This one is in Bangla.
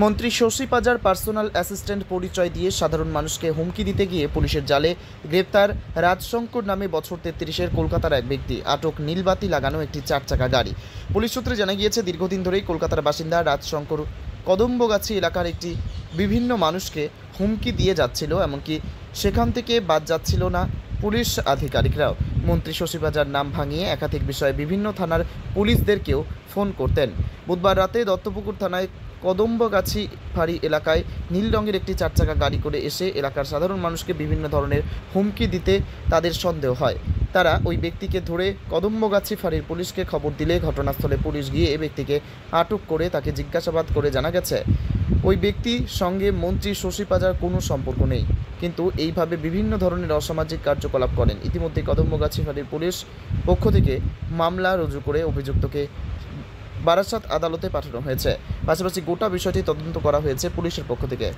মন্ত্রী শশী পাজার পার্সোনাল অ্যাসিস্ট্যান্ট পরিচয় দিয়ে সাধারণ মানুষকে হুমকি দিতে গিয়ে পুলিশের জালে গ্রেপ্তার রাজশঙ্কর নামে বছর 33-এর কলকাতার এক ব্যক্তি। আটক নীলবাতি লাগানো একটি 4 চাকা গাড়ি। পুলিশ সূত্রে জানা গিয়েছে, দীর্ঘদিন ধরেই কলকাতার বাসিন্দা রাজশঙ্কর কদম্বগাছি এলাকার বিভিন্ন মানুষকে হুমকি দিয়ে যাচ্ছিল, এমনকি সেখান থেকে বাদ যাচ্ছিল না পুলিশ আধিকারিকরাও। মন্ত্রী শশী পাজার নাম ভাঙিয়ে একাধিক বিষয়ে বিভিন্ন থানার পুলিশদেরকেও ফোন করতেন। বুধবার রাতে দত্তপুকুর থানায় কদম্বগাছি ফাঁড়ি এলাকায় নীল রঙের একটি 4 চাকা গাড়ি করে এসে এলাকার সাধারণ মানুষকে বিভিন্ন ধরনের হুমকি দিতে তাদের সন্দেহ হয়। তারা ওই ব্যক্তিকে ধরে কদম্বগাছি ফাঁড়ির পুলিশকে খবর দিলে ঘটনাস্থলে পুলিশ গিয়ে এ ব্যক্তিকে আটক করে তাকে জিজ্ঞাসাবাদ করে জানা গেছে, ওই ব্যক্তির সঙ্গে মন্ত্রী শশী পাজার কোনো সম্পর্ক নেই, কিন্তু এইভাবে বিভিন্ন ধরনের অসামাজিক কার্যকলাপ করেন। ইতিমধ্যে কদম্বগাছি ফাঁড়ির পুলিশ পক্ষ থেকে মামলা রুজু করে অভিযুক্তকে বারাসাত আদালতে পাঠানো হয়েছে। পাশাপাশি গোটা বিষয়টি তদন্ত করা হয়েছে পুলিশের পক্ষ থেকে।